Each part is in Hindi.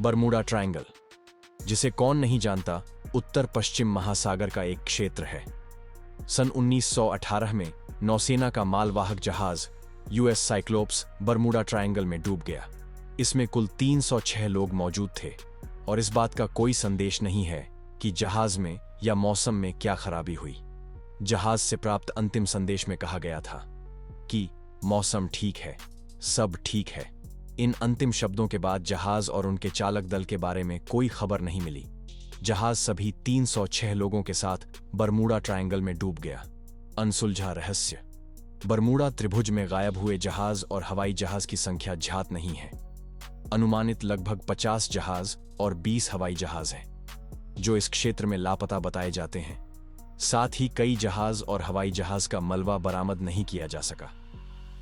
बरमूडा ट्रायंगल, जिसे कौन नहीं जानता, उत्तर पश्चिम महासागर का एक क्षेत्र है। सन 1918 में नौसेना का मालवाहक जहाज यूएस साइक्लोप्स बरमूडा ट्रायंगल में डूब गया। इसमें कुल 306 लोग मौजूद थे और इस बात का कोई संदेश नहीं है कि जहाज में या मौसम में क्या खराबी हुई। जहाज से प्राप्त अंतिम संदेश में कहा गया था कि मौसम ठीक है, सब ठीक है। इन अंतिम शब्दों के बाद जहाज और उनके चालक दल के बारे में कोई खबर नहीं मिली। जहाज सभी 306 लोगों के साथ बरमूडा ट्रायंगल में डूब गया। अनसुलझा रहस्य। बरमूडा त्रिभुज में गायब हुए जहाज और हवाई जहाज की संख्या ज्ञात नहीं है। अनुमानित लगभग 50 जहाज और 20 हवाई जहाज हैं जो इस क्षेत्र में लापता बताए जाते हैं। साथ ही कई जहाज और हवाई जहाज का मलबा बरामद नहीं किया जा सका।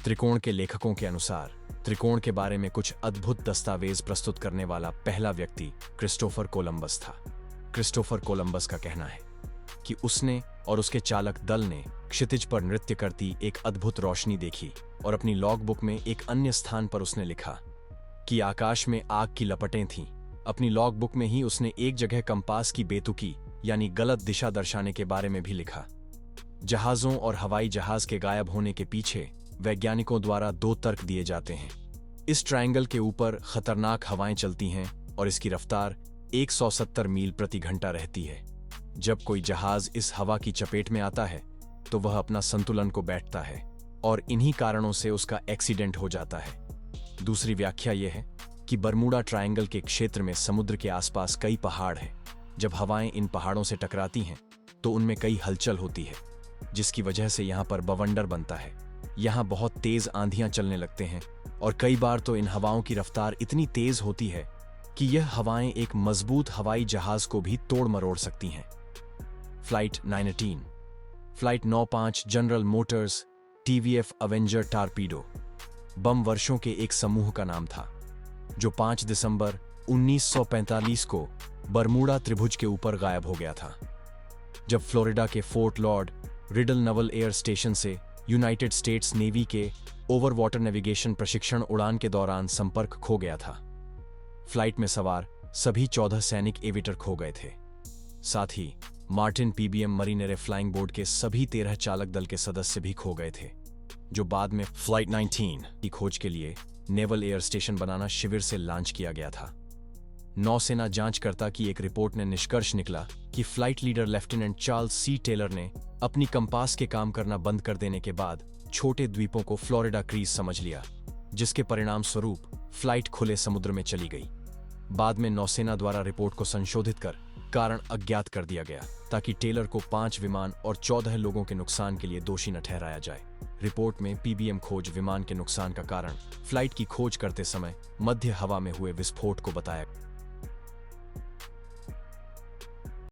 त्रिकोण के लेखकों के अनुसार त्रिकोण के बारे में कुछ अद्भुत दस्तावेज प्रस्तुत करने वाला पहला व्यक्ति क्रिस्टोफर कोलंबस था। क्रिस्टोफर कोलंबस का कहना है कि उसने और उसके चालक दल ने क्षितिज पर नृत्य करती एक अद्भुत रोशनी देखी और अपनी लॉग बुक में एक अन्य स्थान पर उसने लिखा कि आकाश में आग की लपटें थीं। अपनी लॉग बुक में ही उसने एक जगह कंपास की बेतुकी यानी गलत दिशा दर्शाने के बारे में भी लिखा। जहाजों और हवाई जहाज के गायब होने के पीछे वैज्ञानिकों द्वारा 2 तर्क दिए जाते हैं। इस ट्रायंगल के ऊपर खतरनाक हवाएं चलती हैं और इसकी रफ्तार 170 मील प्रति घंटा रहती है। जब कोई जहाज इस हवा की चपेट में आता है तो वह अपना संतुलन को बैठता है और इन्हीं कारणों से उसका एक्सीडेंट हो जाता है। दूसरी व्याख्या यह है कि बरमूडा ट्रायंगल के क्षेत्र में समुद्र के आसपास कई पहाड़ हैं। जब हवाएं इन पहाड़ों से टकराती हैं तो उनमें कई हलचल होती है, जिसकी वजह से यहाँ पर बवंडर बनता है। यहाँ बहुत तेज आंधियां चलने लगते हैं और कई बार तो इन हवाओं की रफ्तार इतनी तेज होती है कि यह हवाएं एक मजबूत हवाई जहाज को भी तोड़ मरोड़ सकती हैं। Flight 918, flight 95 General Motors TVF Avenger torpedo bomb वर्षों के एक समूह का नाम था जो 5 दिसंबर 1945 को बरमूडा त्रिभुज के ऊपर गायब हो गया था, जब फ्लोरिडा के fort Lord riddle Naval air station से यूनाइटेड स्टेट्स नेवी के ओवर वाटर नेविगेशन प्रशिक्षण उड़ान के दौरान संपर्क खो गया था। फ्लाइट में सवार सभी 14 सैनिक एविटर खो गए थे। साथ ही मार्टिन पीबीएम मरीनेरे फ्लाइंग बोर्ड के सभी 13 चालक दल के सदस्य भी खो गए थे, जो बाद में फ्लाइट 19 की खोज के लिए नेवल एयर स्टेशन बनाना शिविर से लॉन्च किया गया था। नौसेना जांचकर्ता की एक रिपोर्ट ने निष्कर्ष निकला कि फ्लाइट लीडर लेफ्टिनेंट चार्ल्स सी टेलर ने अपनी कंपास के काम करना बंद कर देने के बाद छोटे द्वीपों को फ्लोरिडा क्रीज समझ लिया, जिसके परिणाम स्वरूप फ्लाइट खुले समुद्र में चली गई। बाद में नौसेना द्वारा रिपोर्ट को संशोधित कर कारण अज्ञात कर दिया गया ताकि टेलर को 5 विमान और 14 लोगों के नुकसान के लिए दोषी न ठहराया जाए। रिपोर्ट में पीबीएम खोज विमान के नुकसान का कारण फ्लाइट की खोज करते समय मध्य हवा में हुए विस्फोट को बताया।